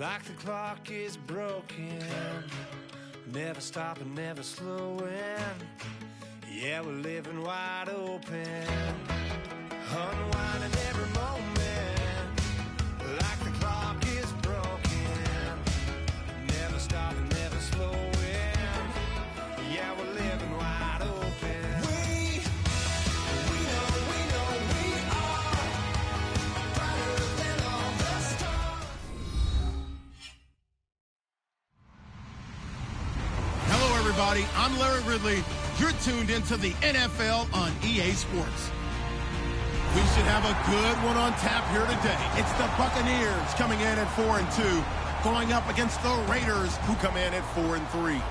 Like the clock is broken, never stopping, never slowing. Yeah, we're living wide open, unwinding every moment. Like the clock is broken, never stopping, never slowing. Yeah, we're living wide open. We know we are brighter than all the stars. Hello, everybody. I'm Larry Ridley. You're tuned into the NFL on EA Sports. We should have a good one on tap here today. It's the Buccaneers coming in at 4-2, going up against the Raiders, who come in at 4-3.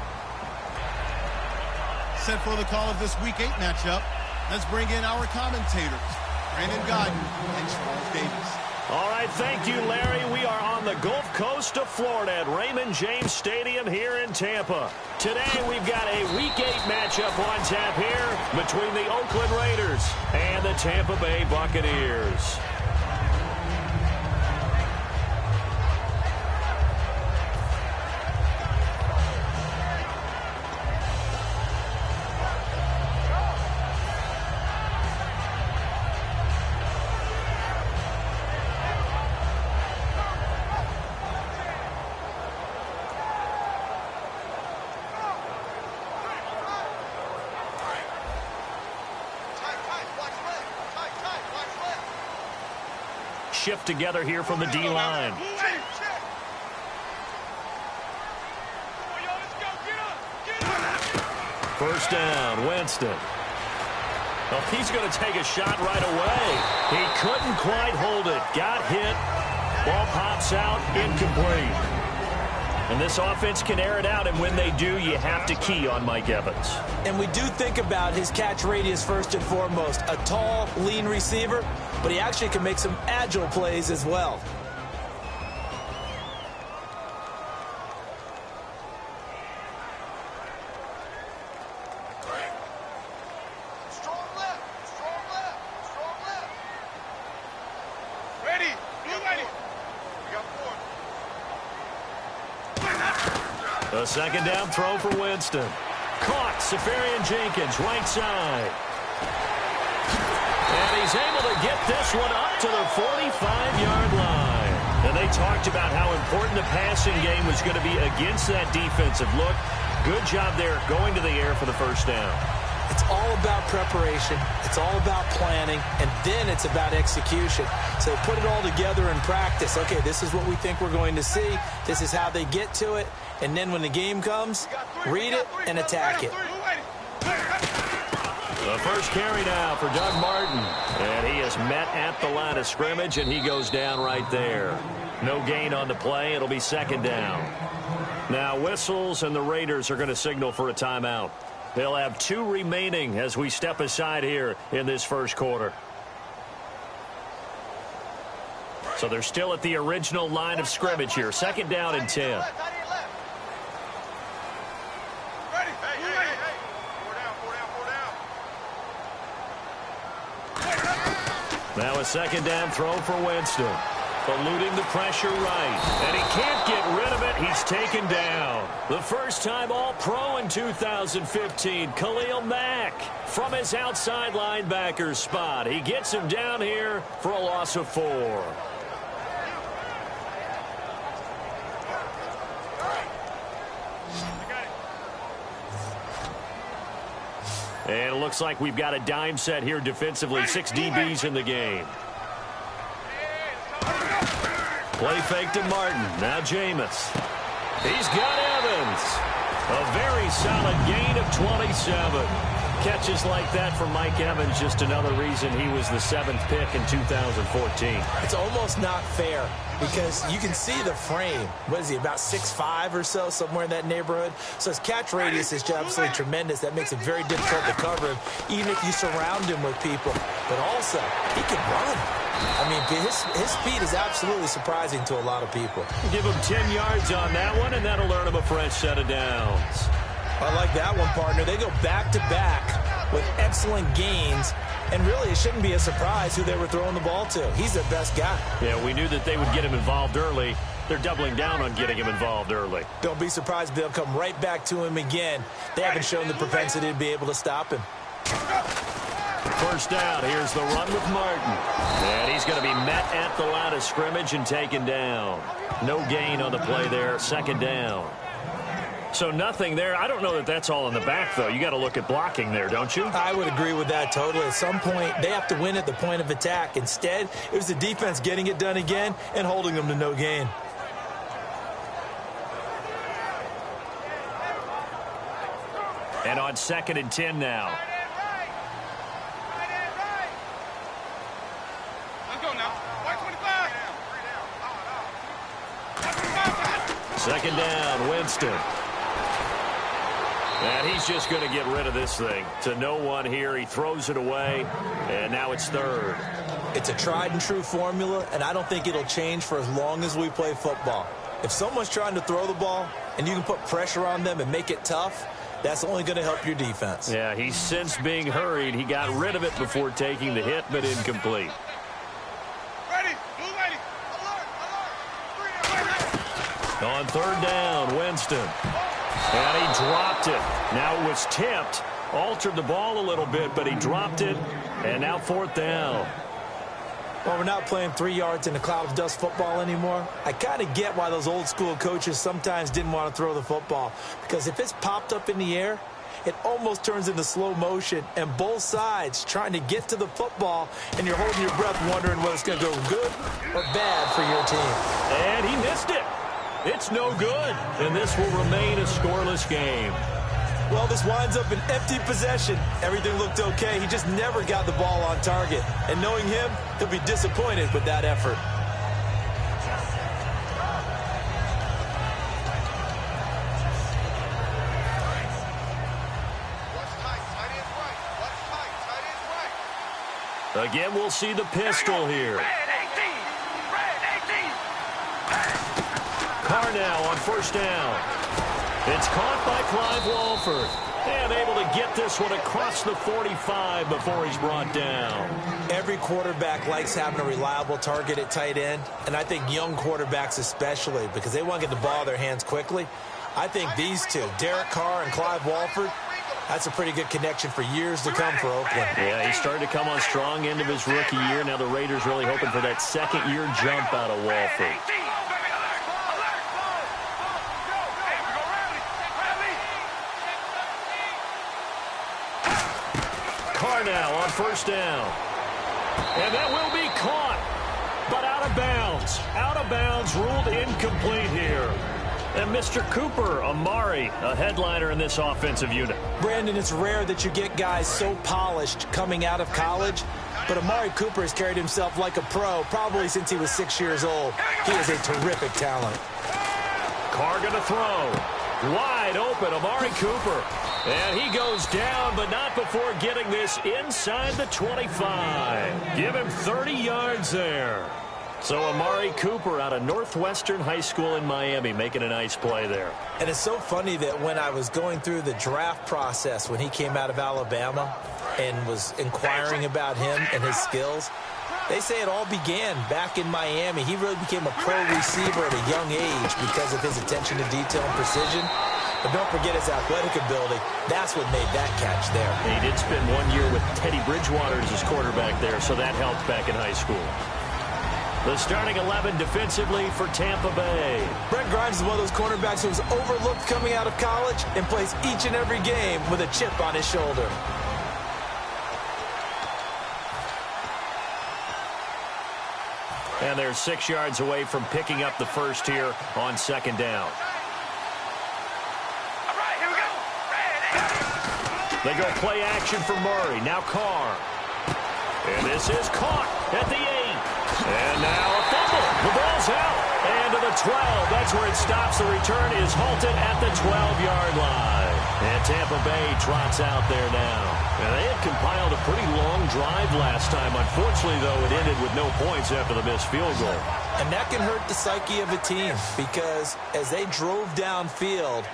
Set for the call of this Week 8 matchup. Let's bring in our commentators, Brandon Godden and Charles Davis. All right, thank you, Larry. We are on the Gulf Coast of Florida at Raymond James Stadium here in Tampa. Today, we've got a Week 8 matchup on tap here between the Oakland Raiders and the Tampa Bay Buccaneers. Shift together here from the D-line. First down, Winston. Well, he's going to take a shot right away. He couldn't quite hold it. Got hit. Ball pops out, incomplete. And this offense can air it out, and when they do, you have to key on Mike Evans. And we do think about his catch radius first and foremost. A tall, lean receiver, but he actually can make some agile plays as well. Strong left. Ready. Get ready. We got 4. A second down throw for Winston. Caught. Safarian Jenkins, right side. And he's able to get this one up to the 45-yard line. And they talked about how important the passing game was going to be against that defensive look. Good job there going to the air for the first down. It's all about preparation. It's all about planning. And then it's about execution. So put it all together in practice. Okay, this is what we think we're going to see. This is how they get to it. And then when the game comes, read it and attack it. The first carry now for Doug Martin. And he is met at the line of scrimmage, and he goes down right there. No gain on the play. It'll be second down. Now whistles, and the Raiders are going to signal for a timeout. They'll have 2 remaining as we step aside here in this first quarter. So they're still at the original line of scrimmage here. Second down and 10. Now a second down throw for Winston. Eluding the pressure right. And he can't get rid of it. He's taken down. The first time All-Pro in 2015, Khalil Mack from his outside linebacker spot. He gets him down here for a loss of 4. And it looks like we've got a dime set here defensively. 6 DBs in the game. Play fake to Martin. Now Jameis. He's got Evans. A very solid gain of 27. Catches like that from Mike Evans, just another reason he was the 7th pick in 2014. It's almost not fair because you can see the frame. What is he, about 6'5" or so, somewhere in that neighborhood? So his catch radius is absolutely tremendous. That makes it very difficult to cover him, even if you surround him with people. But also, he can run. I mean, his speed is absolutely surprising to a lot of people. Give him 10 yards on that one, and that'll earn him a fresh set of downs. I like that one, partner. They go back-to-back with excellent gains, and really it shouldn't be a surprise who they were throwing the ball to. He's their best guy. Yeah, we knew that they would get him involved early. they're doubling down on getting him involved early. Don't be surprised if they'll come right back to him again. They haven't shown the propensity to be able to stop him. First down, here's the run with Martin. And he's going to be met at the line of scrimmage and taken down. No gain on the play there, second down. So nothing there. I don't know that that's all in the back, though. You got to look at blocking there, don't you? I would agree with that totally. At some point, they have to win at the point of attack. Instead, it was the defense getting it done again and holding them to no gain. And on 2nd and 10 now. Let's go now. 125. 2nd down, Winston. And he's just going to get rid of this thing. To no one here. He throws it away, and now it's 3rd. It's a tried-and-true formula, and I don't think it'll change for as long as we play football. If someone's trying to throw the ball and you can put pressure on them and make it tough, that's only going to help your defense. Yeah, he's since being hurried. He got rid of it before taking the hit, but incomplete. Ready. Blue lady. Alert. On 3rd down, Winston. And he dropped it. Now it was tipped. Altered the ball a little bit, but he dropped it. And now 4th down. Well, we're not playing 3 yards in a cloud of dust football anymore. I kind of get why those old school coaches sometimes didn't want to throw the football. Because if it's popped up in the air, it almost turns into slow motion. And both sides trying to get to the football, and you're holding your breath wondering whether it's going to go good or bad for your team. And he missed it. It's no good. And this will remain a scoreless game. Well, this winds up an empty possession. Everything looked okay. He just never got the ball on target. And knowing him, he'll be disappointed with that effort. Watch tight. Tight end right. Watch tight. Tight end right. Again, we'll see the pistol here. Carnell on 1st down. It's caught by Clive Walford. And able to get this one across the 45 before he's brought down. Every quarterback likes having a reliable target at tight end. And I think young quarterbacks especially, because they want to get the ball in their hands quickly. I think these two, Derek Carr and Clive Walford, that's a pretty good connection for years to come for Oakland. Yeah, he started to come on strong end of his rookie year. Now the Raiders really hoping for that 2nd-year jump out of Walford. Now on 1st down. And that will be caught, but out of bounds. Out of bounds, ruled incomplete here. And Mr. Cooper, Amari, a headliner in this offensive unit. Brandon, it's rare that you get guys so polished coming out of college, but Amari Cooper has carried himself like a pro probably since he was 6 years old. He is a terrific talent. Carr going to throw. Wide open, Amari Cooper. And he goes down, but not before getting this inside the 25. Give him 30 yards there. So Amari Cooper out of Northwestern High School in Miami making a nice play there. And it's so funny that when I was going through the draft process when he came out of Alabama and was inquiring about him and his skills, they say it all began back in Miami. He really became a pro receiver at a young age because of his attention to detail and precision. But don't forget his athletic ability. That's what made that catch there. He did spend 1 year with Teddy Bridgewater as his quarterback there, so that helped back in high school. The starting 11 defensively for Tampa Bay. Brent Grimes is one of those cornerbacks who was overlooked coming out of college and plays each and every game with a chip on his shoulder. And they're 6 yards away from picking up the first here on 2nd down. They go play action for Murray. Now Carr. And this is caught at the 8. And now a fumble. The ball's out. And to the 12. That's where it stops. The return is halted at the 12-yard line. And Tampa Bay trots out there now. And they had compiled a pretty long drive last time. Unfortunately, though, it ended with no points after the missed field goal. And that can hurt the psyche of a team because as they drove downfield,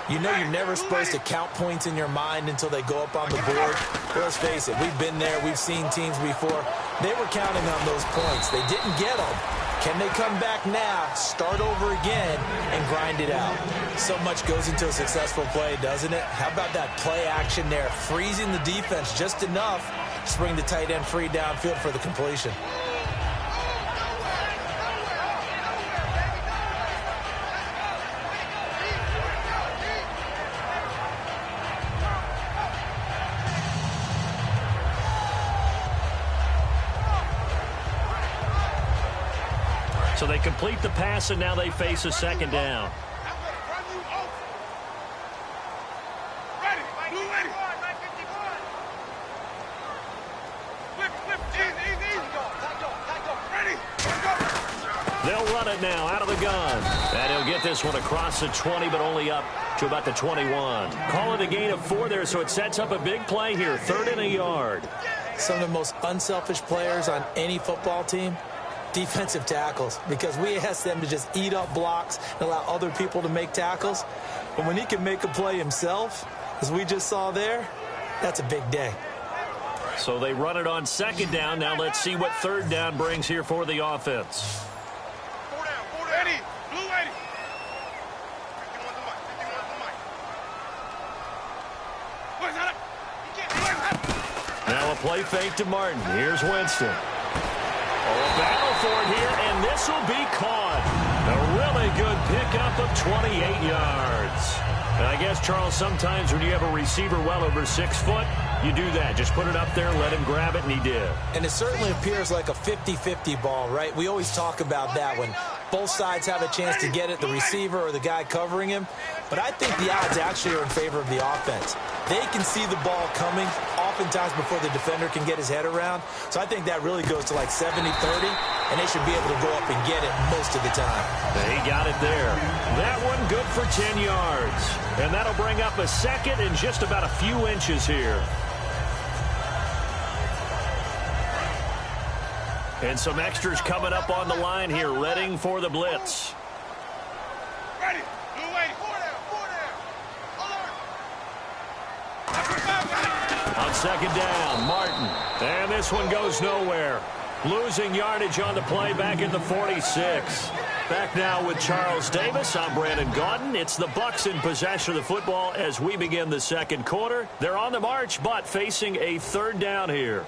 you know you're never supposed to count points in your mind until they go up on the board. Well, let's face it, we've been there. We've seen teams before. They were counting on those points. They didn't get them, Can they come back now, start over again, and grind it out? So much goes into a successful play, doesn't it? How about that play action there, freezing the defense just enough to bring the tight end free downfield for the completion. So they complete the pass, and now they face a second down. They'll run it now out of the gun. And he'll get this one across the 20, but only up to about the 21. Call it a gain of 4 there, so it sets up a big play here. 3rd and a yard. Some of the most unselfish players on any football team, defensive tackles, because we ask them to just eat up blocks and allow other people to make tackles. But when he can make a play himself, as we just saw there, that's a big day. So they run it on 2nd down. Now let's see what 3rd down brings here for the offense. Now a play fake to Martin. Here's Winston. A battle for it here, and this will be caught. A really good pickup of 28 yards. And I guess, Charles, sometimes when you have a receiver well over 6 foot, you do that. Just put it up there, let him grab it, and he did. And it certainly appears like a 50-50 ball, right? We always talk about that when both sides have a chance to get it, the receiver or the guy covering him. But I think the odds actually are in favor of the offense. They can see the ball coming oftentimes before the defender can get his head around. So I think that really goes to like 70-30, and they should be able to go up and get it most of the time. They got it there. That one good for 10 yards. And that'll bring up a 2nd and just about a few inches here. And some extras coming up on the line here, readying for the blitz. Ready. Blue way. 4 down. Alert. On 2nd down, Martin. And this one goes nowhere. Losing yardage on the play back in the 46. Back now with Charles Davis. I'm Brandon Gaudin. It's the Bucs in possession of the football as we begin the 2nd quarter. They're on the march, but facing a 3rd down here.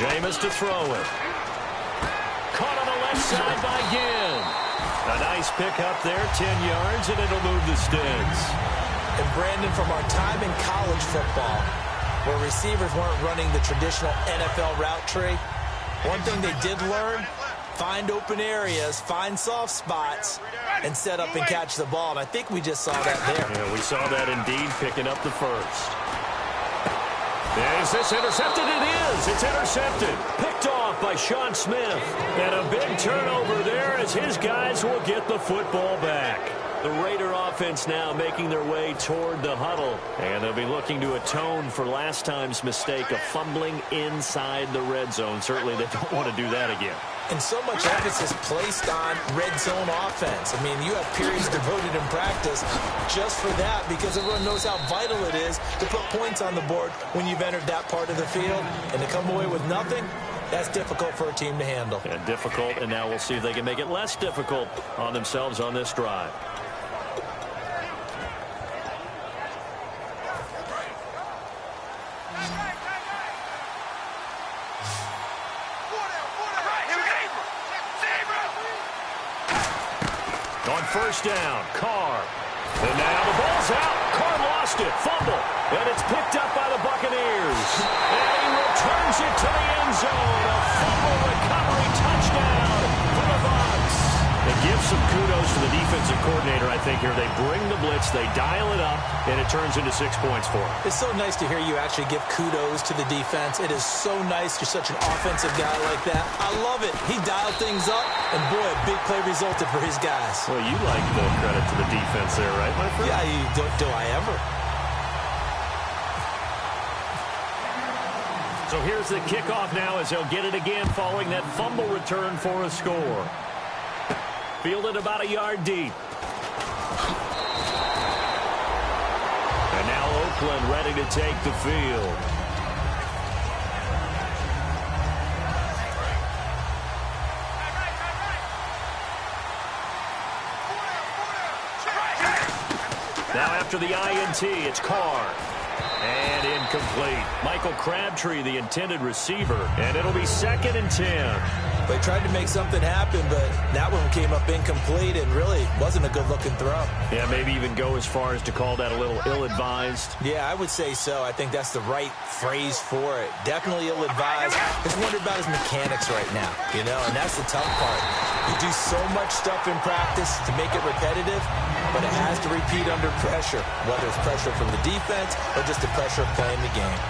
Jameis to throw it. Caught on the left side by Ginn. A nice pickup there, 10 yards, and it'll move the sticks. And Brandon, from our time in college football, where receivers weren't running the traditional NFL route tree, one thing they did learn, find open areas, find soft spots, and set up and catch the ball. And I think we just saw that there. Yeah, we saw that indeed, picking up the first. Is this intercepted? It is. It's intercepted. Picked off by Sean Smith. And a big turnover there as his guys will get the football back. The Raider offense now making their way toward the huddle. And they'll be looking to atone for last time's mistake of fumbling inside the red zone. Certainly they don't want to do that again. And so much emphasis placed on red zone offense. I mean, you have periods devoted in practice just for that because everyone knows how vital it is to put points on the board when you've entered that part of the field. And to come away with nothing, that's difficult for a team to handle. And difficult, and now we'll see if they can make it less difficult on themselves on this drive. On 1st down, Carr. And now the ball's out. Carr lost it. Fumble. And it's picked up by the Buccaneers. And he returns it to the end zone. A fumble recovery touchdown for the Bucs. It gives some kudos to the defensive coordinator, I think, here. They bring the blitz, they dial it up, and it turns into 6 points for them. It's so nice to hear you actually give kudos to the defense. It is so nice you're such an offensive guy like that. I love it. He dialed things up, and boy, a big play resulted for his guys. Well, you like the credit to the defense there, right, my friend? Yeah, do I ever? So here's the kickoff now as he'll get it again following that fumble return for a score. Fielded about a yard deep. And now Oakland ready to take the field. Now after the INT, it's Carr. And incomplete. Michael Crabtree, the intended receiver. And it'll be 2nd and 10. They tried to make something happen, but that one came up incomplete and really wasn't a good-looking throw. Yeah, maybe even go as far as to call that a little ill-advised. Yeah, I would say so. I think that's the right phrase for it. Definitely ill-advised. Just wonder about his mechanics right now, you know, and that's the tough part. You do so much stuff in practice to make it repetitive, but it has to repeat under pressure, whether it's pressure from the defense or just the pressure of playing the game.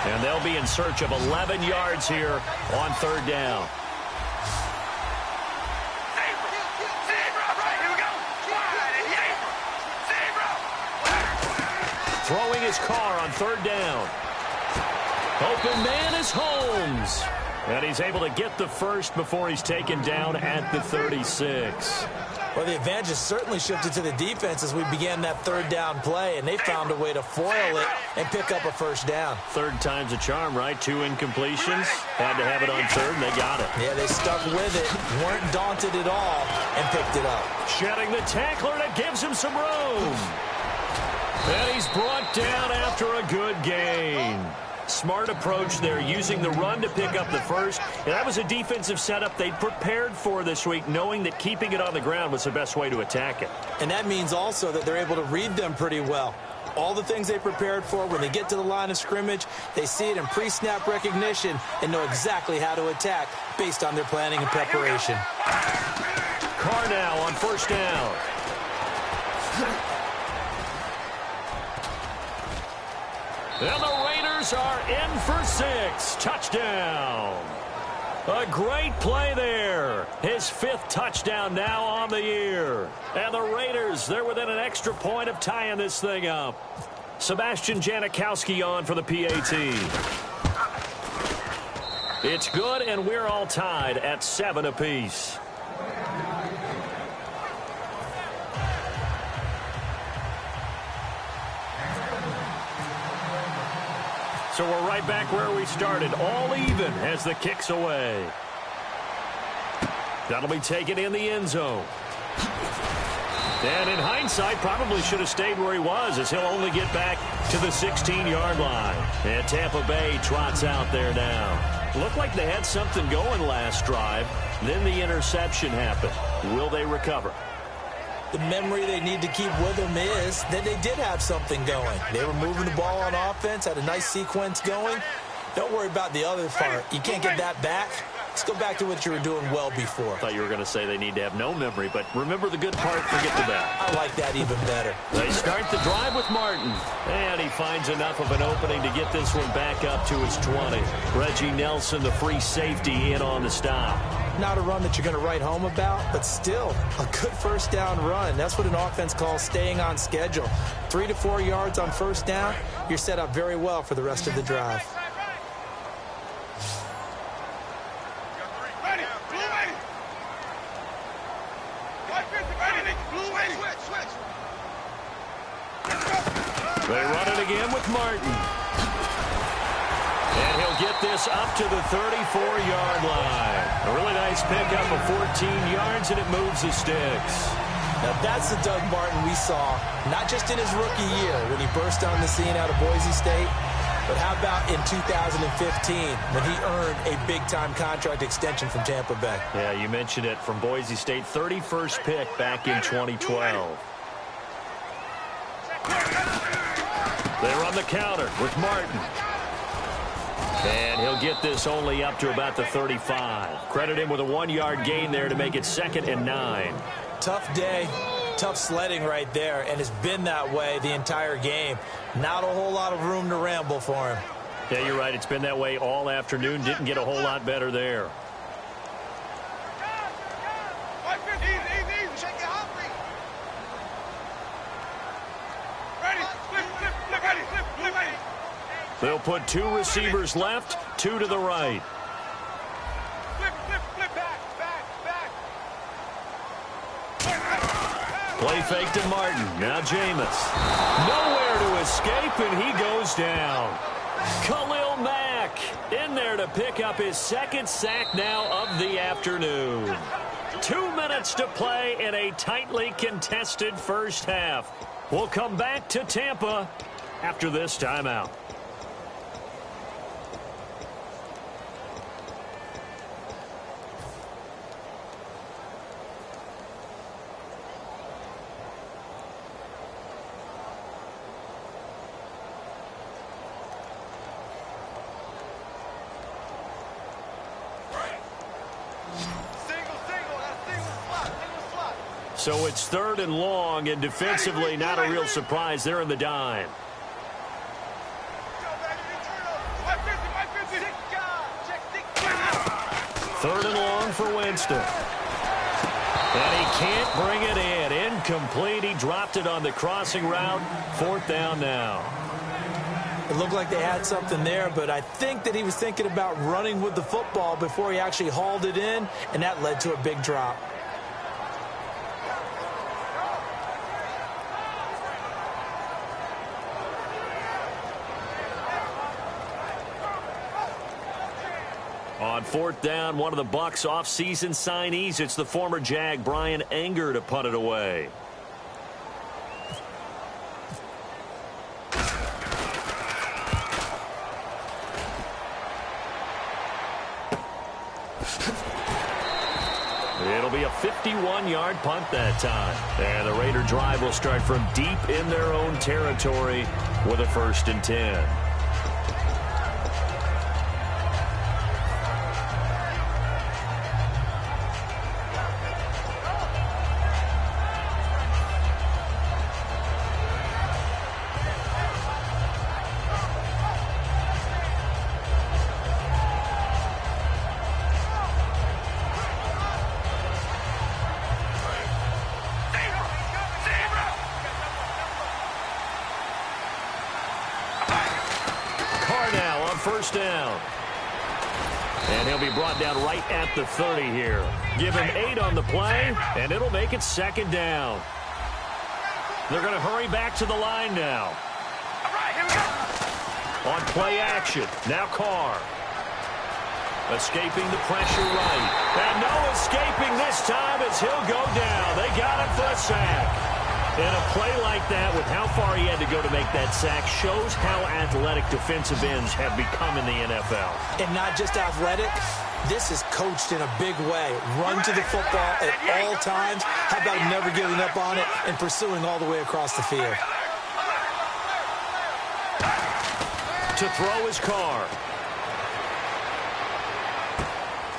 And they'll be in search of 11 yards here on 3rd down. Throwing his Carr on 3rd down. Open man is Holmes. And he's able to get the first before he's taken down at the 36. Well, the advantage has certainly shifted to the defense as we began that 3rd down play, and they found a way to foil it and pick up a 1st down. 3rd time's a charm, right? 2 incompletions. Had to have it on 3rd, and they got it. Yeah, they stuck with it, weren't daunted at all, and picked it up. Shedding the tackler, and it gives him some room. And he's brought down after a good gain. Smart approach there, using the run to pick up the first. And that was a defensive setup they prepared for this week, knowing that keeping it on the ground was the best way to attack it. And that means also that they're able to read them pretty well. All the things they prepared for, when they get to the line of scrimmage, they see it in pre-snap recognition and know exactly how to attack based on their planning and preparation. Carr now on 1st down. And the Raiders are in for 6. Touchdown. A great play there. His 5th touchdown now on the year. And the Raiders, they're within an extra point of tying this thing up. Sebastian Janikowski on for the PAT. It's good, and we're all tied at 7 apiece. So we're right back where we started, all even as the kick's away. That'll be taken in the end zone. And in hindsight, probably should have stayed where he was, as he'll only get back to the 16-yard line. And Tampa Bay trots out there now. Looked like they had something going last drive. Then the interception happened. Will they recover? The memory they need to keep with them is that they did have something going. They were moving the ball on offense, had a nice sequence going. Don't worry about the other part. You can't get that back. Let's go back to what you were doing well before. I thought you were going to say they need to have no memory, but remember the good part, forget the bad. I like that even better. They start the drive with Martin, and he finds enough of an opening to get this one back up to his 20. Reggie Nelson, the free safety, in on the stop. Not a run that you're going to write home about, but still a good 1st down run. That's what an offense calls staying on schedule. 3 to 4 yards on 1st down, you're set up very well for the rest of the drive. They run it again with Martin. And he'll get this up to the 34-yard line. A really nice pickup of 14 yards, and it moves the sticks. Now that's the Doug Martin we saw, not just in his rookie year when he burst on the scene out of Boise State, but how about in 2015 when he earned a big-time contract extension from Tampa Bay? Yeah, you mentioned it, from Boise State, 31st pick back in 2012. They run the counter with Martin. And he'll get this only up to about the 35. Credit him with a 1-yard gain there to make it 2nd and 9. Tough day, tough sledding right there, and it's been that way the entire game. Not a whole lot of room to ramble for him. Yeah, you're right. It's been that way all afternoon. Didn't get a whole lot better there. They'll put 2 receivers left, 2 to the right. Flip, back. Play fake to Martin. Now Jameis. Nowhere to escape, and he goes down. Khalil Mack in there to pick up his 2nd sack now of the afternoon. 2 minutes to play in a tightly contested first half. We'll come back to Tampa after this timeout. So it's 3rd and long, and defensively not a real surprise. They're in the dime. Third and long for Winston. And he can't bring it in. Incomplete. He dropped it on the crossing route. 4th down now. It looked like they had something there, but I think that he was thinking about running with the football before he actually hauled it in, and that led to a big drop. On 4th down, one of the Bucs' off-season signees. It's the former Jag, Brian Anger, to punt it away. It'll be a 51-yard punt that time. And the Raider drive will start from deep in their own territory with a 1st and 10. First down. And he'll be brought down right at the 30 here. Give him 8 on the play, and it'll make it 2nd down. They're going to hurry back to the line now. All right, here we go. On play action. Now Carr. Escaping the pressure right. And no escaping this time as he'll go down. They got him for a sack. And a play like that, with how far he had to go to make that sack, shows how athletic defensive ends have become in the NFL. And not just athletic, this is coached in a big way. Run to the football at all times. How about never giving up on it and pursuing all the way across the field? To throw his Carr.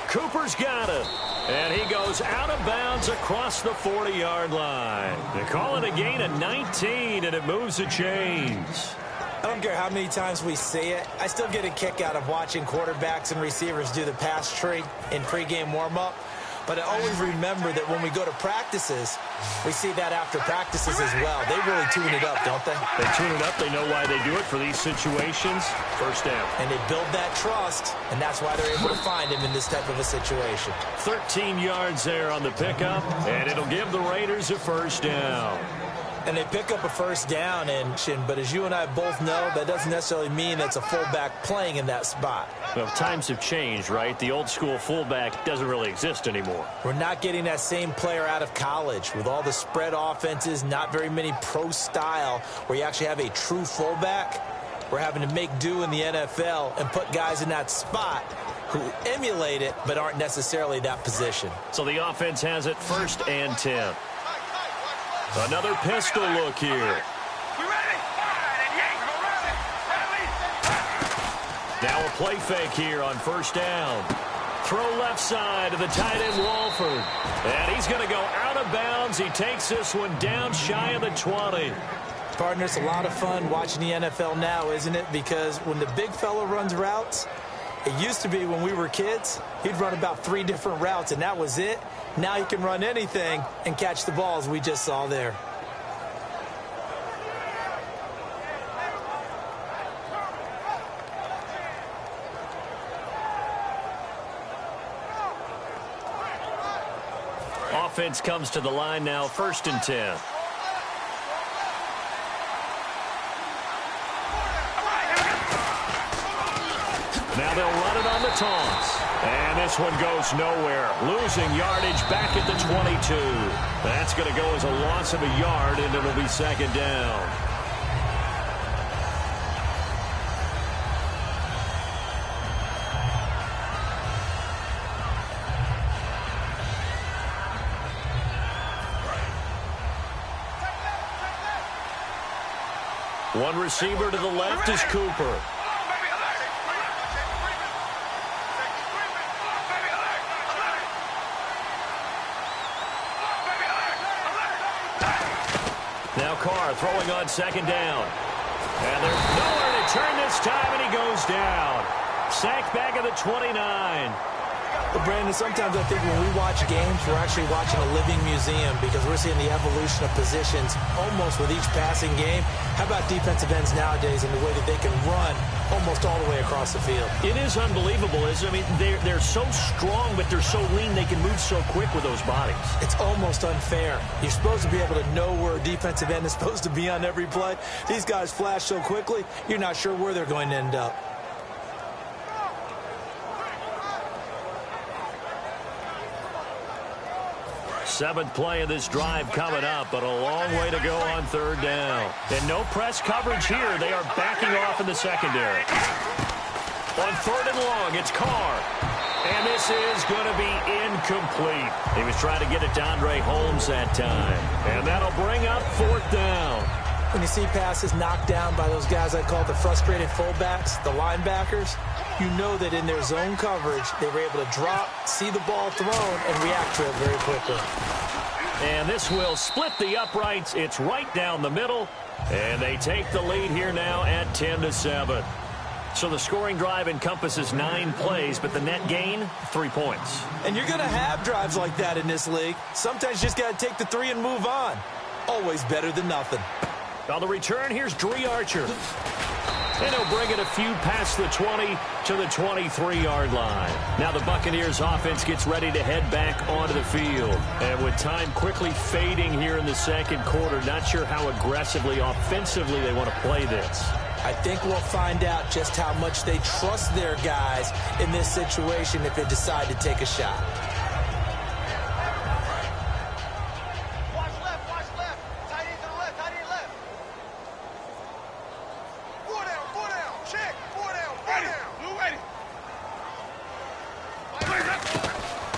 Cooper's got it. And he goes out of bounds across the 40-yard line. They call it a gain of 19, and it moves the chains. I don't care how many times we see it. I still get a kick out of watching quarterbacks and receivers do the pass tree in pregame warm-up. But I always remember that when we go to practices, we see that after practices as well. They really tune it up, don't they? They tune it up. They know why they do it for these situations. First down. And they build that trust, and that's why they're able to find him in this type of a situation. 13 yards there on the pickup, and it'll give the Raiders a first down. And they pick up a first down, but as you and I both know, that doesn't necessarily mean it's a fullback playing in that spot. Well, times have changed, right? The old school fullback doesn't really exist anymore. We're not getting that same player out of college with all the spread offenses, not very many pro style where you actually have a true fullback. We're having to make do in the NFL and put guys in that spot who emulate it but aren't necessarily that position. So the offense has it 1st and 10. Another pistol look here. We ready? Now a play fake here on 1st down. Throw left side to the tight end Walford. And he's going to go out of bounds. He takes this one down shy of the 20. Partner, it's a lot of fun watching the NFL now, isn't it? Because when the big fella runs routes, it used to be when we were kids, he'd run about 3 different routes, and that was it. Now he can run anything and catch the balls we just saw there. Offense comes to the line now, 1st and 10. Now they'll run it on the taunts. And this one goes nowhere. Losing yardage back at the 22. That's going to go as a loss of a yard, and it'll be 2nd down. One receiver to the left is Cooper. Now Carr throwing on 2nd down. And there's nowhere to turn this time, and he goes down. Sacked back at the 29. Well, Brandon, sometimes I think when we watch games, we're actually watching a living museum because we're seeing the evolution of positions almost with each passing game. How about defensive ends nowadays and the way that they can run almost all the way across the field? It is unbelievable, isn't it? I mean, they're so strong, but they're so lean, they can move so quick with those bodies. It's almost unfair. You're supposed to be able to know where a defensive end is supposed to be on every play. These guys flash so quickly, you're not sure where they're going to end up. Seventh play of this drive coming up, but a long way to go on 3rd down. And no press coverage here. They are backing off in the secondary. On 3rd and long, it's Carr. And this is going to be incomplete. He was trying to get it to Andre Holmes that time. And that'll bring up 4th down. When you see passes knocked down by those guys I call the frustrated fullbacks, the linebackers, you know that in their zone coverage, they were able to drop, see the ball thrown, and react to it very quickly. And this will split the uprights. It's right down the middle. And they take the lead here now at 10-7. So the scoring drive encompasses 9 plays, but the net gain, 3 points. And you're going to have drives like that in this league. Sometimes you just got to take the 3 and move on. Always better than nothing. On the return, here's Dree Archer. And he'll bring it a few past the 20 to the 23-yard line. Now the Buccaneers offense gets ready to head back onto the field. And with time quickly fading here in the 2nd quarter, not sure how aggressively, offensively they want to play this. I think we'll find out just how much they trust their guys in this situation if they decide to take a shot.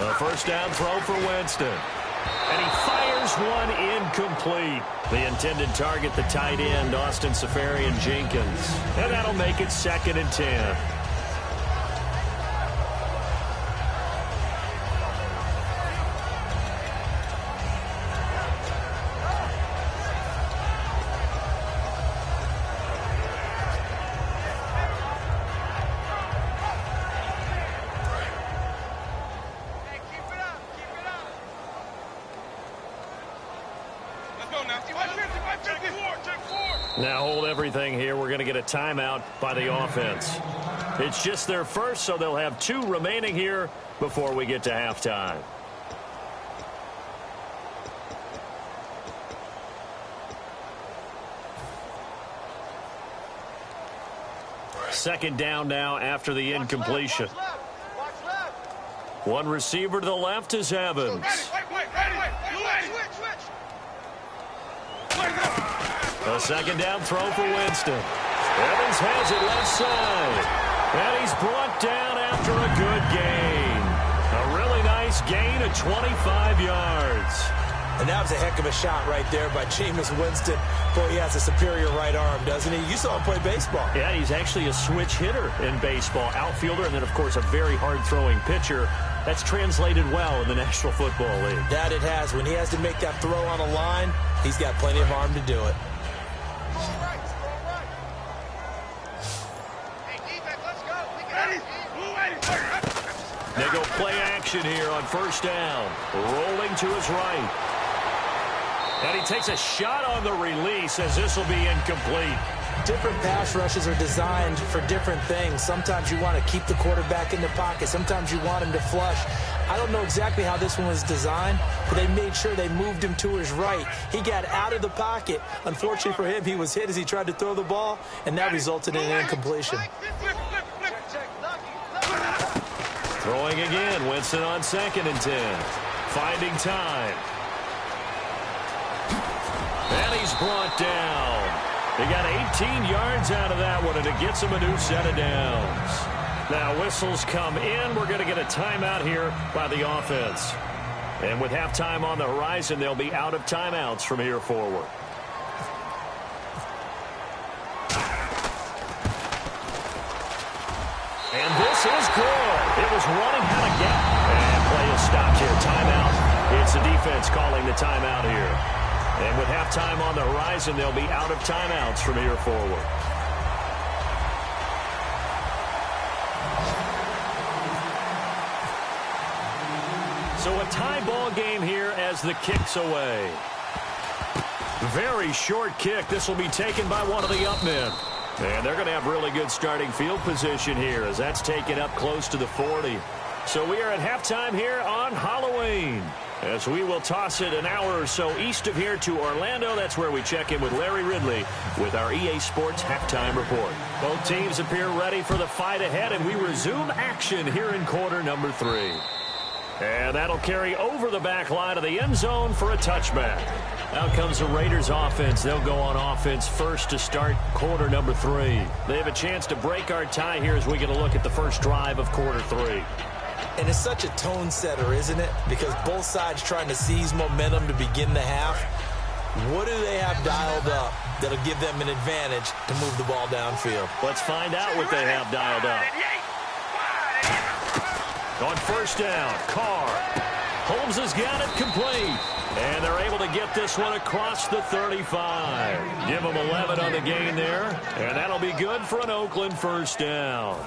A 1st down throw for Winston. And he fires one incomplete. The intended target, the tight end, Austin Seferian-Jenkins. And that'll make it 2nd and 10. Now hold everything here. We're going to get a timeout by the offense. It's just their first, so they'll have 2 remaining here before we get to halftime. Second down now after the incompletion. One receiver to the left is Evans. A 2nd down throw for Winston. Evans has it left side. And he's brought down after a good gain. A really nice gain of 25 yards. And that was a heck of a shot right there by Jameis Winston. Boy, he has a superior right arm, doesn't he? You saw him play baseball. Yeah, he's actually a switch hitter in baseball. Outfielder, and then, of course, a very hard-throwing pitcher. That's translated well in the National Football League. That it has. When he has to make that throw on a line, he's got plenty of arm to do it. They go play action here on 1st down. Rolling to his right. And he takes a shot on the release as this will be incomplete. different pass rushes are designed for different things. Sometimes you want to keep the quarterback in the pocket. Sometimes you want him to flush. I don't know exactly how this one was designed, but they made sure they moved him to his right. He got out of the pocket. Unfortunately for him, he was hit as he tried to throw the ball, and that resulted in an incompletion. Throwing again, Winston on 2nd and 10. Finding time. And he's brought down. He got 18 yards out of that one, and it gets him a new set of downs. Now whistles come in. We're going to get a timeout here by the offense. And with halftime on the horizon, they'll be out of timeouts from here forward. And this is good. It was running out of gap. And play is stopped here. Timeout. It's the defense calling the timeout here. And with halftime on the horizon, they'll be out of timeouts from here forward. So a tie ball game here as the kick's away. Very short kick. This will be taken by one of the up men. And they're going to have really good starting field position here as that's taken up close to the 40. So we are at halftime here on Halloween, as we will toss it an hour or so east of here to Orlando. That's where we check in with Larry Ridley with our EA Sports Halftime Report. Both teams appear ready for the fight ahead, and we resume action here in quarter number 3. And that'll carry over the back line of the end zone for a touchback. Out comes the Raiders offense. They'll go on offense first to start quarter number 3. They have a chance to break our tie here as we get a look at the first drive of quarter 3. And it's such a tone setter, isn't it? Because both sides trying to seize momentum to begin the half. What do they have dialed up that'll give them an advantage to move the ball downfield? Let's find out what they have dialed up. On first down, Carr. Holmes has got it complete. And they're able to get this one across the 35. Give them 11 on the gain there. And that'll be good for an Oakland first down.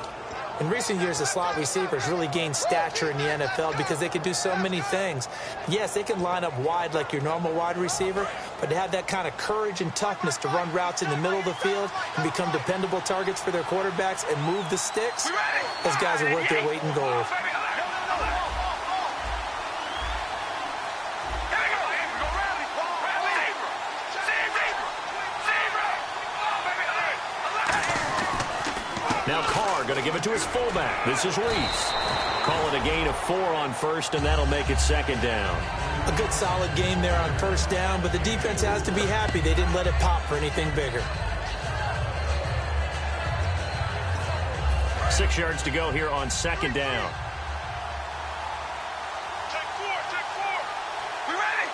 In recent years, the slot receivers really gained stature in the NFL because they can do so many things. Yes, they can line up wide like your normal wide receiver, but to have that kind of courage and toughness to run routes in the middle of the field and become dependable targets for their quarterbacks and move the sticks, those guys are worth their weight in gold. Now Carr going to give it to his fullback. This is Reese. Call it a gain of 4 on first, and that'll make it second down. A good solid game there on first down, but the defense has to be happy they didn't let it pop for anything bigger. 6 yards to go here on second down. Check 4. We ready?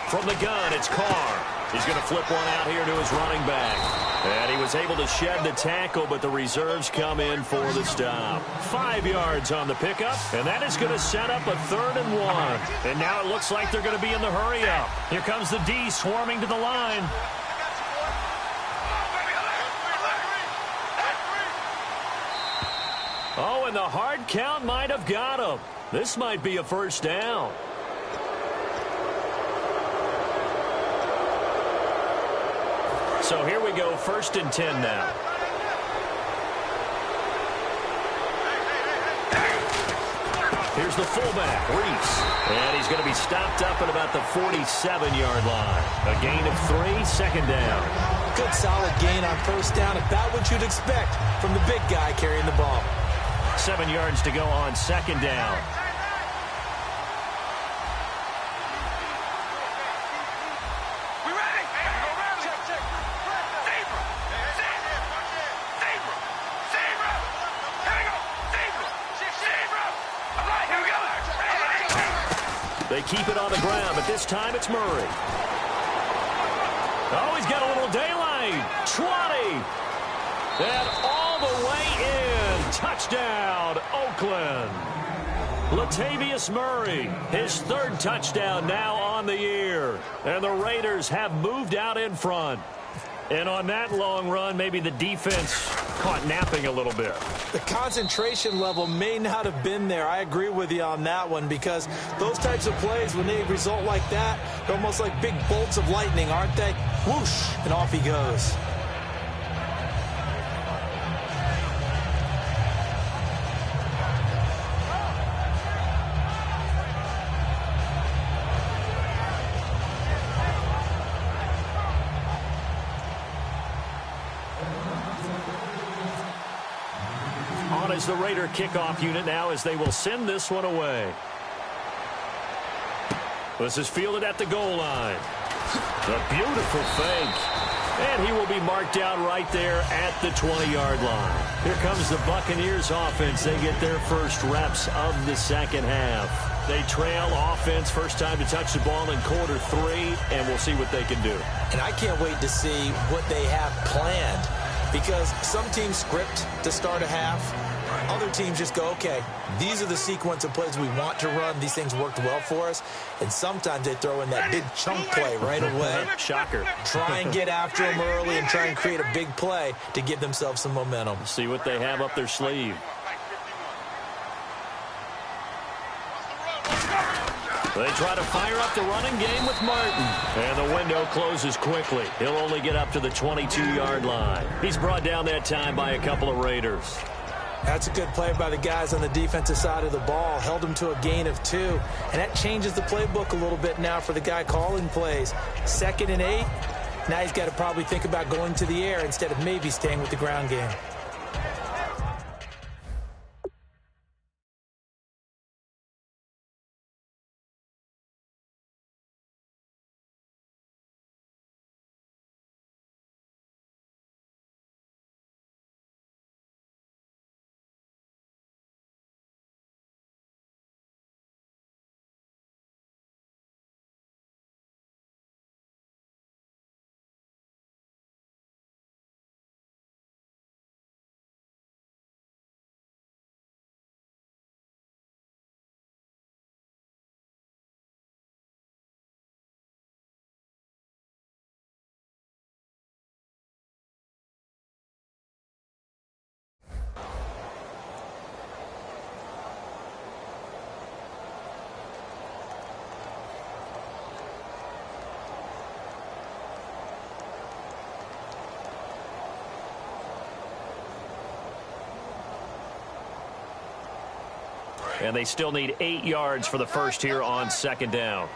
From the gun, it's Carr. He's going to flip one out here to his running back. And he was able to shed the tackle, but the reserves come in for the stop. 5 yards on the pickup, and that is going to set up a 3rd and 1. And now it looks like they're going to be in the hurry-up. Here comes the D swarming to the line. Oh, and the hard count might have got him. This might be a first down. So here we go, 1st and 10 now. Here's the fullback, Reese. And he's going to be stopped up at about the 47-yard line. A gain of 3, second down. Good solid gain on first down, about what you'd expect from the big guy carrying the ball. 7 yards to go on second down. They keep it on the ground, but this time it's Murray. Oh, he's got a little daylight. 20. And all the way in. Touchdown, Oakland. Latavius Murray, his 3rd touchdown now on the year. And the Raiders have moved out in front. And on that long run, maybe the defense caught napping a little bit. The concentration level may not have been there. I agree with you on that one, because those types of plays, when they result like that, they're almost like big bolts of lightning, aren't they? Whoosh, and off he goes. is the Raider kickoff unit now as they will send this one away. This is fielded at the goal line. A beautiful fake. And he will be marked out right there at the 20-yard line. Here comes the Buccaneers offense. They get their first reps of the second half. They trail offense, first time to touch the ball in quarter 3, and we'll see what they can do. And I can't wait to see what they have planned, because some teams script to start a half. Other teams just go, okay, these are the sequence of plays we want to run. These things worked well for us. And sometimes they throw in that big chunk play right away. Shocker. Try and get after them early and try and create a big play to give themselves some momentum. See what they have up their sleeve. They try to fire up the running game with Martin. And the window closes quickly. He'll only get up to the 22-yard line. He's brought down that time by a couple of Raiders. That's a good play by the guys on the defensive side of the ball. Held them to a gain of 2. And that changes the playbook a little bit now for the guy calling plays. 2nd and 8. Now he's got to probably think about going to the air instead of maybe staying with the ground game. And they still need 8 yards for the first here on 2nd down.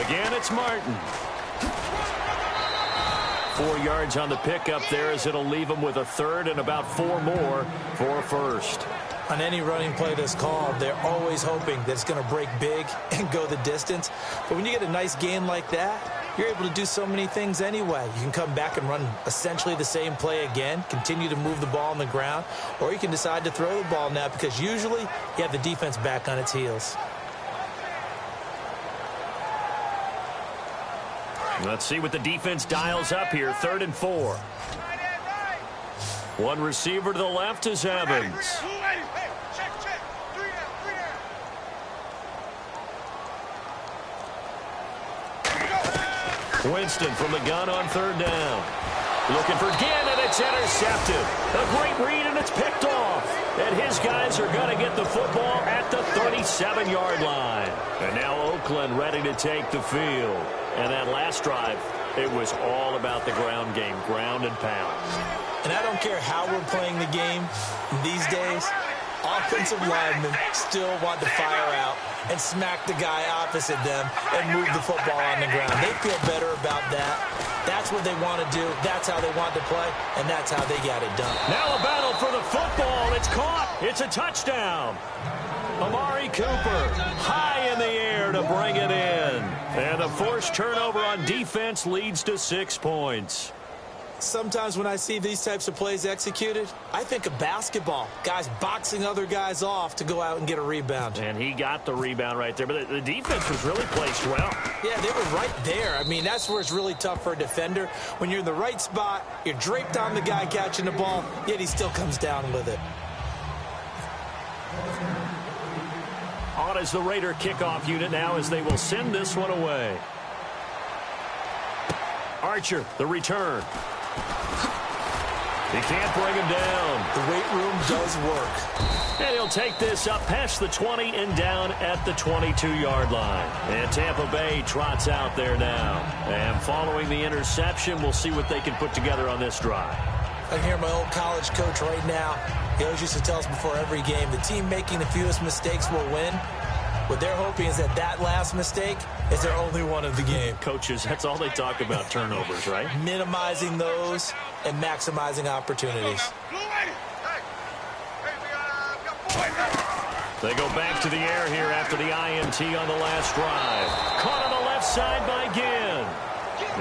Again, it's Martin. 4 yards on the pickup there as it'll leave him with a 3rd and about 4 more for a first. On any running play that's called, they're always hoping that it's going to break big and go the distance. But when you get a nice gain like that, you're able to do so many things anyway. You can come back and run essentially the same play again, continue to move the ball on the ground, or you can decide to throw the ball now because usually you have the defense back on its heels. Let's see what the defense dials up here. 3rd and 4. One receiver to the left is Evans. Winston from the gun on 3rd down. Looking for again, and it's intercepted. A great read, and it's picked off. And his guys are going to get the football at the 37-yard line. And now Oakland ready to take the field. And that last drive, it was all about the ground game, ground and pound. And I don't care how we're playing the game these days, offensive linemen still want to fire out and smack the guy opposite them and move the football on the ground. They feel better about that. That's what they want to do. That's how they want to play, and that's how they got it done. Now a battle for the football. It's caught. It's a touchdown. Amari Cooper high in the air to bring it in. And a forced turnover on defense leads to 6 points. Sometimes when I see these types of plays executed, I think of basketball. Guys boxing other guys off to go out and get a rebound. And he got the rebound right there. But the defense was really placed well. Yeah, they were right there. I mean, that's where it's really tough for a defender. When you're in the right spot, you're draped on the guy catching the ball, yet he still comes down with it. On is the Raider kickoff unit now as they will send this one away. Archer, the return. He can't bring him down. The weight room does work. And he'll take this up past the 20 and down at the 22-yard line. And Tampa Bay trots out there now. And following the interception, we'll see what they can put together on this drive. I hear my old college coach right now. He always used to tell us before every game, the team making the fewest mistakes will win. What they're hoping is that that last mistake is their only one of the game. Coaches, that's all they talk about, turnovers, right? Minimizing those and maximizing opportunities. They go back to the air here after the INT on the last drive. Caught on the left side by Ginn.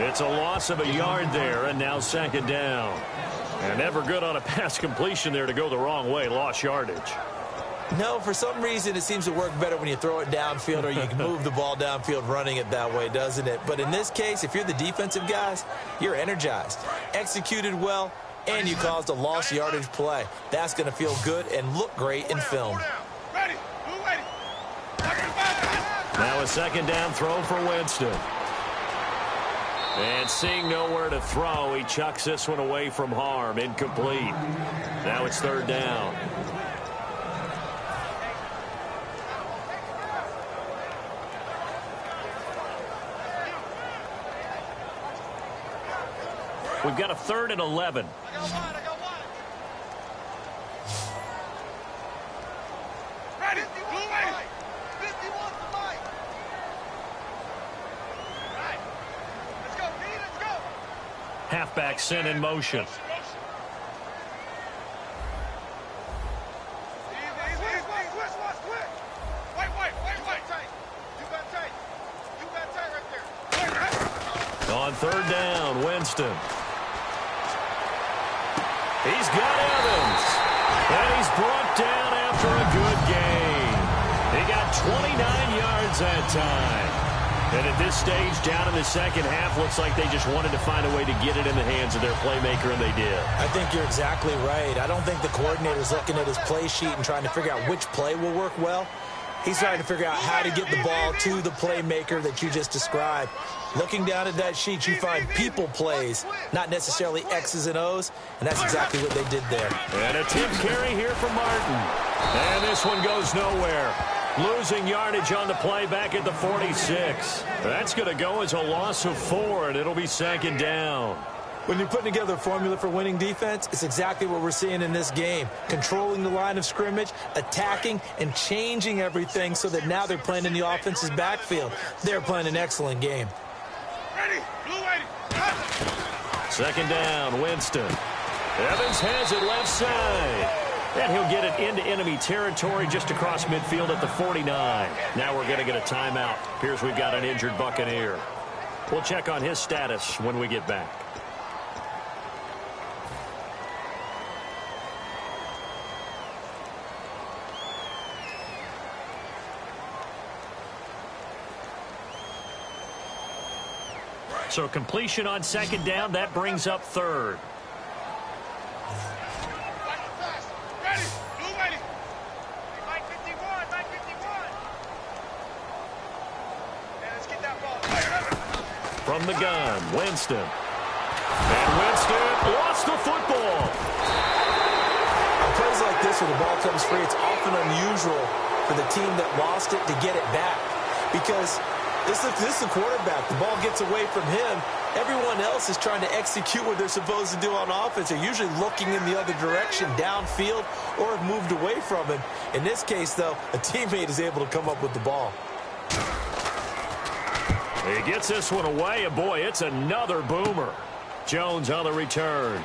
It's a loss of a yard there, and now second down. And never good on a pass completion there to go the wrong way. Lost yardage. No, for some reason it seems to work better when you throw it downfield or you can move the ball downfield running it that way, doesn't it? But in this case, if you're the defensive guys, you're energized, executed well, and you caused a lost yardage play. That's going to feel good and look great in film. Now a second down throw for Winston. And seeing nowhere to throw, he chucks this one away from harm. Incomplete. Now it's third down. We've got a 3rd and 11. I got one. Ready, 51 to Mike. Right. Let's go, Pete, let's go. Halfback sent in motion. Easy. Quick. Wait. You got tight right there. On third down, Winston. He's got Evans. And he's brought down after a good gain. He got 29 yards that time. And at this stage, down in the second half, looks like they just wanted to find a way to get it in the hands of their playmaker, and they did. I think you're exactly right. I don't think the coordinator's looking at his play sheet and trying to figure out which play will work well. He's trying to figure out how to get the ball to the playmaker that you just described. Looking down at that sheet, you find people plays, not necessarily X's and O's, and that's exactly what they did there. And a tip carry here from Martin. And this one goes nowhere. Losing yardage on the play back at the 46. That's going to go as a loss of 4, and it'll be second down. When you're putting together a formula for winning defense, it's exactly what we're seeing in this game. Controlling the line of scrimmage, attacking, and changing everything so that now they're playing in the offense's backfield. They're playing an excellent game. Ready, blue 80. Second down, Winston. Evans has it left side. And he'll get it into enemy territory just across midfield at the 49. Now we're going to get a timeout. Appears we've got an injured Buccaneer. We'll check on his status when we get back. So completion on second down, that brings up third. Ready, blue 80. Mike 51. And let's get that ball. From the gun, Winston. And Winston lost the football. On plays like this where the ball comes free, it's often unusual for the team that lost it to get it back. Because this is the quarterback. The ball gets away from him. Everyone else is trying to execute what they're supposed to do on offense. They're usually looking in the other direction, downfield, or have moved away from him. In this case, though, a teammate is able to come up with the ball. He gets this one away, and boy, it's another boomer. Jones on the return.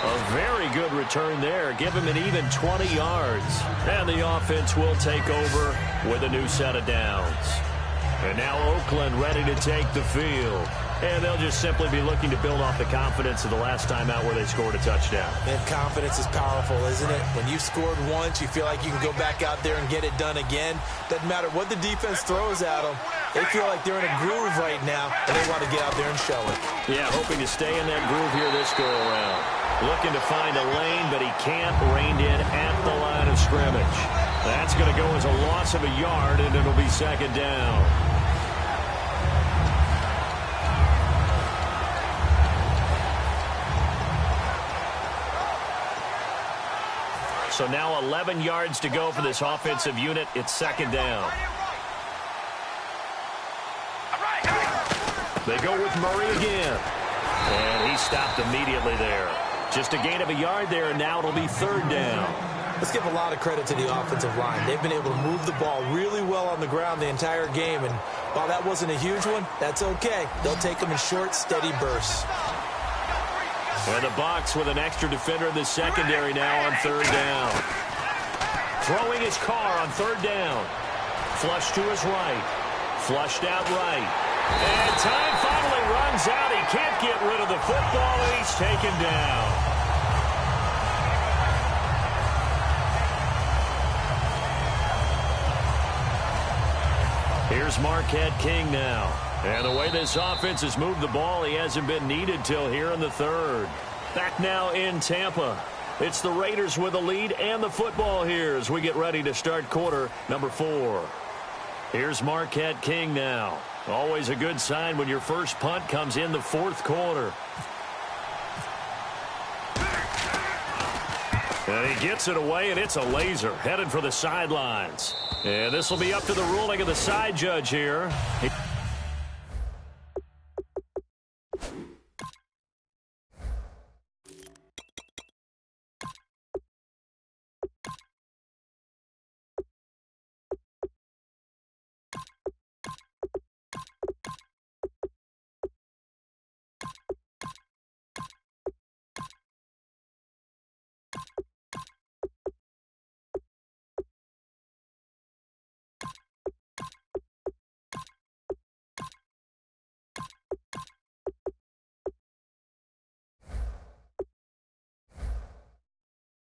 A very good return there. Give him an even 20 yards. And the offense will take over with a new set of downs. And now Oakland ready to take the field. And they'll just simply be looking to build off the confidence of the last time out where they scored a touchdown. And confidence is powerful, isn't it? When you've scored once, you feel like you can go back out there and get it done again. Doesn't matter what the defense throws at them. They feel like they're in a groove right now, and they want to get out there and show it. Yeah, hoping to stay in that groove here this go-around. Looking to find a lane, but he can't. Reined in at the line of scrimmage. That's going to go as a loss of a yard, and it'll be second down. So now 11 yards to go for this offensive unit. It's second down. They go with Murray again. And he stopped immediately there. Just a gain of a yard there, and now it'll be third down. Let's give a lot of credit to the offensive line. They've been able to move the ball really well on the ground the entire game, and while that wasn't a huge one, that's okay. They'll take them in short, steady bursts. And the Bucs with an extra defender in the secondary now on third down. Throwing his car on third down. Flush to his right. Flushed out right. And time finally runs out. He can't get rid of the football, and he's taken down. Here's Marquette King now. And the way this offense has moved the ball, he hasn't been needed till here in the third. Back now in Tampa. It's the Raiders with the lead and the football here as we get ready to start quarter number 4. Here's Marquette King now. Always a good sign when your first punt comes in the fourth quarter. And he gets it away, and it's a laser headed for the sidelines. And this will be up to the ruling of the side judge here.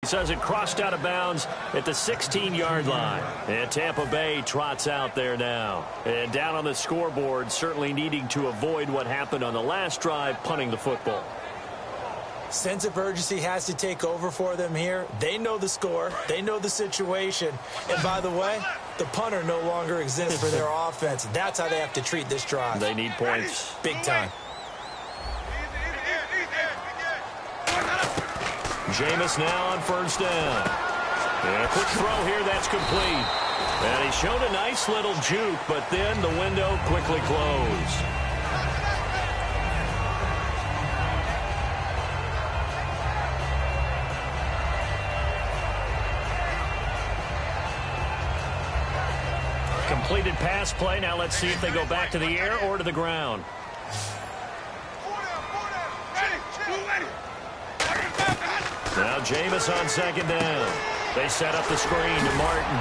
Says it crossed out of bounds at the 16-yard line. And Tampa Bay trots out there now. And down on the scoreboard, certainly needing to avoid what happened on the last drive, punting the football. Sense of urgency has to take over for them here. They know the score. They know the situation. And by the way, the punter no longer exists for their offense. That's how they have to treat this drive. They need points. Big time. Jameis now on first down. And a quick throw here, that's complete. And he showed a nice little juke, but then the window quickly closed. Completed pass play. Now let's see if they go back to the air or to the ground. Now Jameis on second down. They set up the screen to Martin.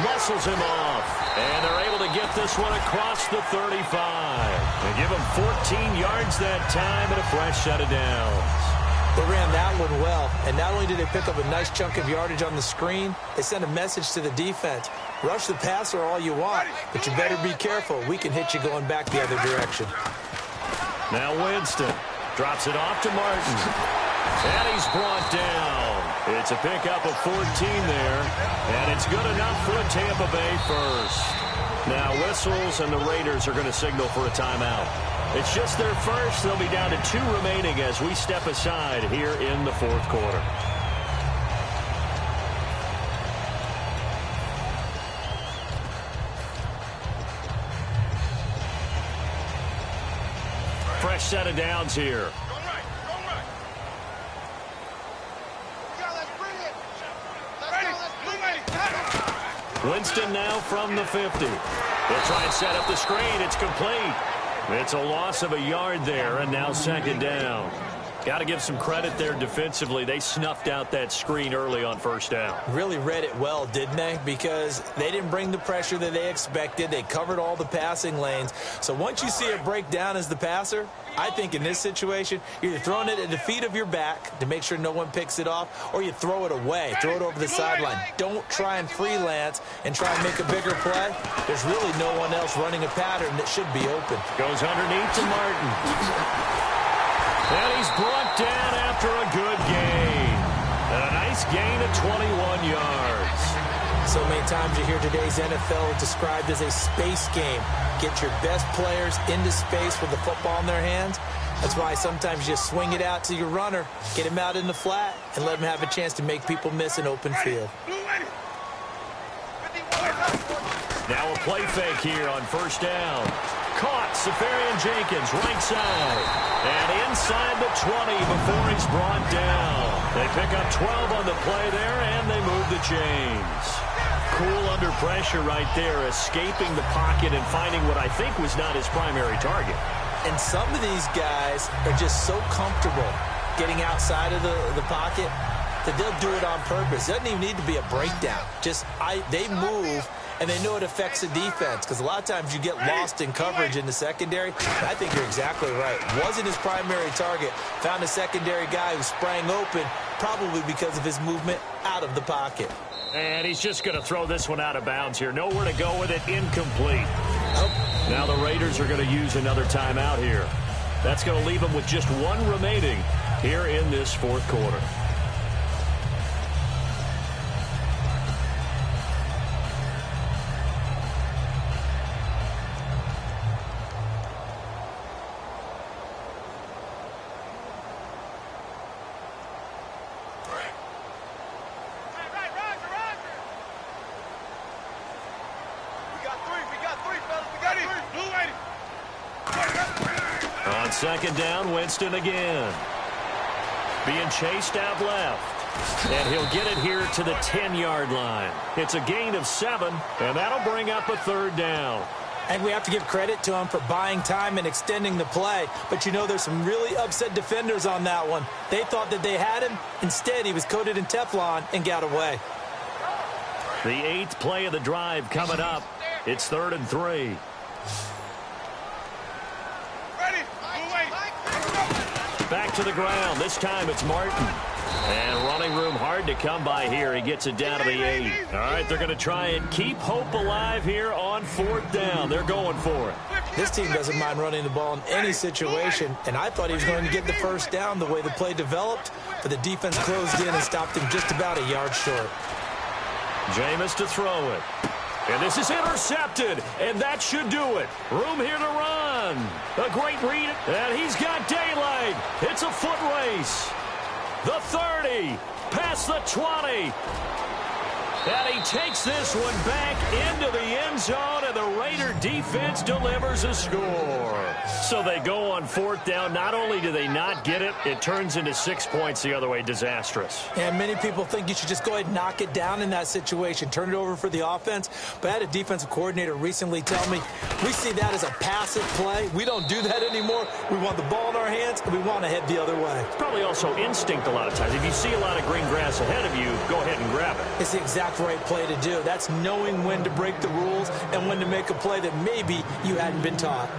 Muscles him off. And they're able to get this one across the 35. They give him 14 yards that time and a fresh set of downs. They ran that one well. And not only did they pick up a nice chunk of yardage on the screen, they sent a message to the defense. Rush the passer all you want, but you better be careful. We can hit you going back the other direction. Now Winston drops it off to Martin. And he's brought down. It's a pickup of 14 there. And it's good enough for a Tampa Bay first. Now whistles and the Raiders are going to signal for a timeout. It's just their first. They'll be down to 2 remaining as we step aside here in the fourth quarter. Fresh set of downs here. Winston now from the 50. They'll try and set up the screen. It's complete. It's a loss of a yard there, and now second down. Got to give some credit there defensively. They snuffed out that screen early on first down. Really read it well, didn't they? Because they didn't bring the pressure that they expected. They covered all the passing lanes. So once you see it break down as the passer, I think in this situation, you're either throwing it at the feet of your back to make sure no one picks it off, or you throw it away, throw it over the sideline. Don't try and freelance and try and make a bigger play. There's really no one else running a pattern that should be open. Goes underneath to Martin. And he's brought down after a good gain. And a nice gain of 21 yards. So many times you hear today's NFL described as a space game. Get your best players into space with the football in their hands. That's why sometimes you swing it out to your runner, get him out in the flat, and let him have a chance to make people miss an open field. Now a play fake here on first down. Caught. Safarian-Jenkins, right side. And inside the 20 before he's brought down. They pick up 12 on the play there, and they move the chains. Cool under pressure right there, escaping the pocket and finding what I think was not his primary target. And some of these guys are just so comfortable getting outside of the pocket that they'll do it on purpose. It doesn't even need to be a breakdown. They move, and they know it affects the defense, because a lot of times you get lost in coverage in the secondary. And I think you're exactly right. Wasn't his primary target. Found a secondary guy who sprang open, probably because of his movement out of the pocket. And he's just going to throw this one out of bounds here. Nowhere to go with it. Incomplete. Now the Raiders are going to use another timeout here. That's going to leave them with just one remaining here in this fourth quarter. On second down, Winston again. Being chased out left. And he'll get it here to the 10-yard line. It's a gain of 7, and that'll bring up a third down. And we have to give credit to him for buying time and extending the play. But, you know, there's some really upset defenders on that one. They thought that they had him. Instead, he was coated in Teflon and got away. The 8th play of the drive coming up. It's 3rd and 3. Back to the ground. This time it's Martin. And running room hard to come by here. He gets it down to the 8. All right, they're going to try and keep hope alive here on 4th down. They're going for it. This team doesn't mind running the ball in any situation, and I thought he was going to get the first down the way the play developed, but the defense closed in and stopped him just about a yard short. Jameis to throw it. And this is intercepted, and that should do it. Room here to run. A great read, and he's got daylight. It's a foot race. The 30, past the 20. And he takes this one back into the end zone, and the Raider defense delivers a score. So they go on 4th down. Not only do they not get it, it turns into 6 points the other way. Disastrous. And many people think you should just go ahead and knock it down in that situation. Turn it over for the offense. But I had a defensive coordinator recently tell me, we see that as a passive play. We don't do that anymore. We want the ball in our hands, and we want to head the other way. It's probably also instinct a lot of times. If you see a lot of green grass ahead of you, go ahead and grab it. It's the exact right play to do. That's knowing when to break the rules and when to make a play that maybe you hadn't been taught.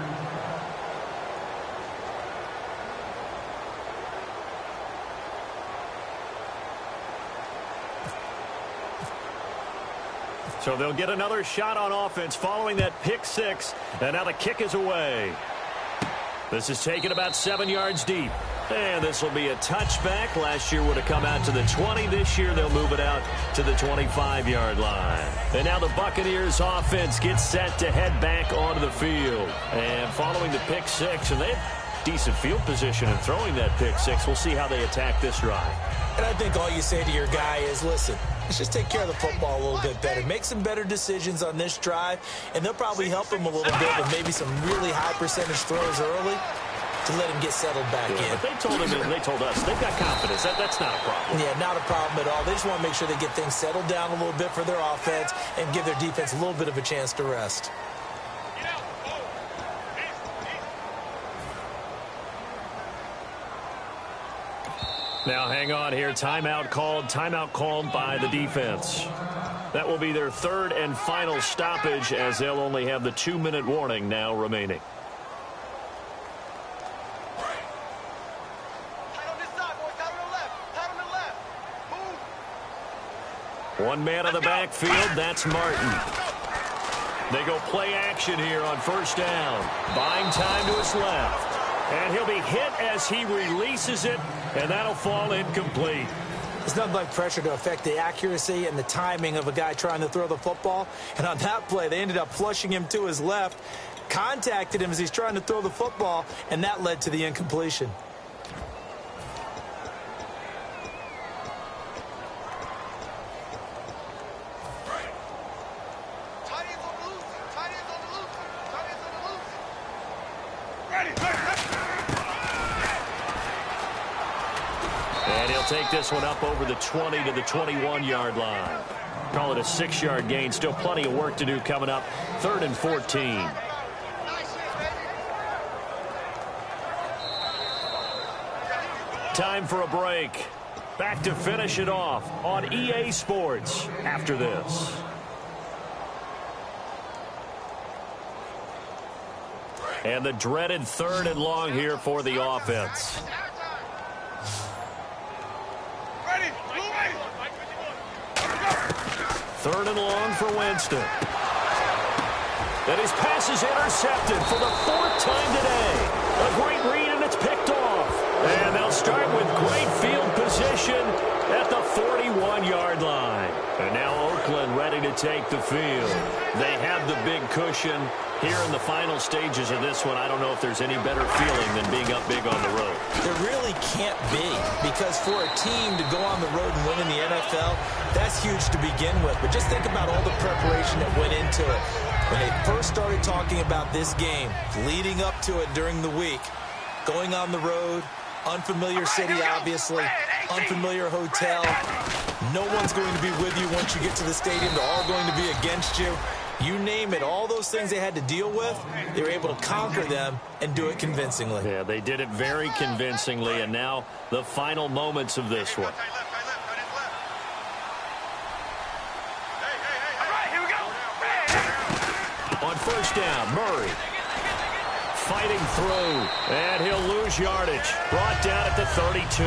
So they'll get another shot on offense following that pick 6, and now the kick is away. This is taken about 7 yards deep. And this will be a touchback. Last year would have come out to the 20. This year they'll move it out to the 25-yard line. And now the Buccaneers offense gets set to head back onto the field. And following the pick 6, and they have decent field position in throwing that pick 6. We'll see how they attack this drive. And I think all you say to your guy is, listen, let's just take care of the football a little bit better. Make some better decisions on this drive, and they'll probably help him a little bit with maybe some really high percentage throws early to let him get settled back in. But they told him and they told us they've got confidence. That's not a problem. Yeah, not a problem at all. They just want to make sure they get things settled down a little bit for their offense and give their defense a little bit of a chance to rest. Now hang on here. Timeout called by the defense. That will be their 3rd and final stoppage, as they'll only have the 2-minute warning now remaining. One man on the backfield, that's Martin. They go play action here on 1st down. Buying time to his left. And he'll be hit as he releases it, and that'll fall incomplete. It's nothing like pressure to affect the accuracy and the timing of a guy trying to throw the football. And on that play, they ended up flushing him to his left, contacted him as he's trying to throw the football, and that led to the incompletion. take this one up over the 20 to the 21-yard line. Call it a 6-yard gain. Still plenty of work to do coming up. 3rd and 14. Time for a break. Back to finish it off on EA Sports after this. And the dreaded 3rd and long here for the offense. Third and long for Winston. And his pass is intercepted for the 4th time today. A great read, and it's picked off. And they'll start with great field position at the 41-yard line. And now Oakland ready to take the field. They have the big cushion. Here in the final stages of this one, I don't know if there's any better feeling than being up big on the road. There really can't be, because for a team to go on the road and win in the NFL, that's huge to begin with. But just think about all the preparation that went into it. When they first started talking about this game, leading up to it during the week, going on the road, unfamiliar city, obviously, unfamiliar hotel. No one's going to be with you once you get to the stadium. They're all going to be against you. You name it, all those things they had to deal with, they were able to conquer them and do it convincingly. Yeah, they did it very convincingly, and now the final moments of this one. On first down, Murray fighting through, and he'll lose yardage. Brought down at the 32.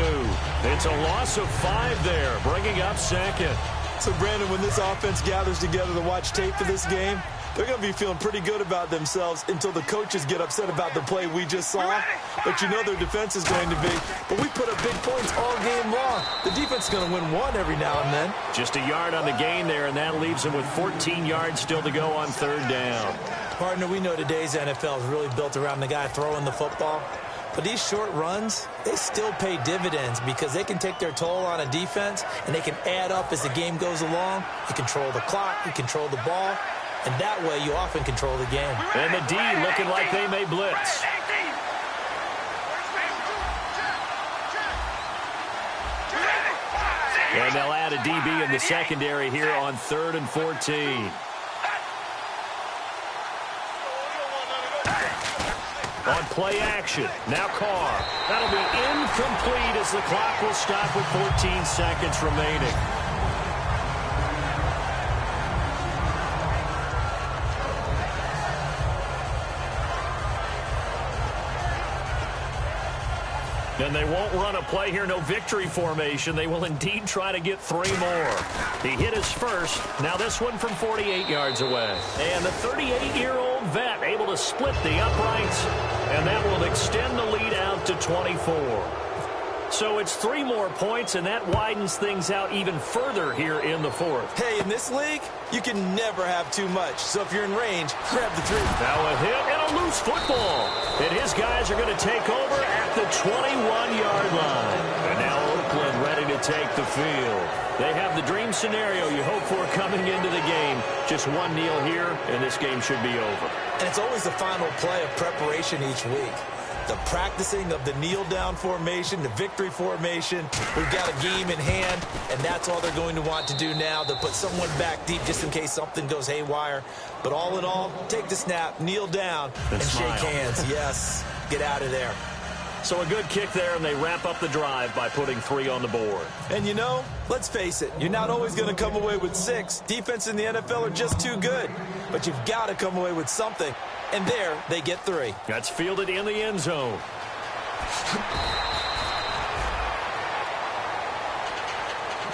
It's a loss of 5 there, bringing up 2nd. So, Brandon, when this offense gathers together to watch tape for this game, they're going to be feeling pretty good about themselves until the coaches get upset about the play we just saw. But you know their defense is going to be. But we put up big points all game long. The defense is going to win one every now and then. Just a yard on the gain there, and that leaves them with 14 yards still to go on 3rd down. Partner, we know today's NFL is really built around the guy throwing the football. But these short runs, they still pay dividends because they can take their toll on a defense, and they can add up as the game goes along. You control the clock, you control the ball, and that way you often control the game. And the D looking like they may blitz. And they'll add a DB in the secondary here on 3rd and 14. On play action, now Carr. That'll be incomplete as the clock will stop with 14 seconds remaining. And they won't run a play here, no victory formation. They will indeed try to get 3 more. He hit his first. Now this one from 48 yards away. And the 38-year-old vet able to split the uprights, and that will extend the lead out to 24. So it's 3 more points, and that widens things out even further here in the 4th. Hey, in this league, you can never have too much. So if you're in range, grab the 3. Now a hit and a loose football. And his guys are going to take over at the 21-yard line. And now Oakland ready to take the field. They have the dream scenario you hope for coming into the game. Just one kneel here, and this game should be over. And it's always the final play of preparation each week. The practicing of the kneel-down formation, the victory formation. We've got a game in hand, and that's all they're going to want to do now. They'll put someone back deep just in case something goes haywire. But all in all, take the snap, kneel down, and shake hands. Yes, get out of there. So a good kick there, and they wrap up the drive by putting 3 on the board. And you know, let's face it, you're not always going to come away with 6. Defense in the NFL are just too good. But you've got to come away with something. And there, they get 3. That's fielded in the end zone.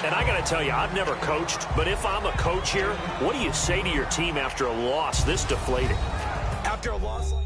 And I got to tell you, I've never coached, but if I'm a coach here, what do you say to your team after a loss this deflating? After a loss like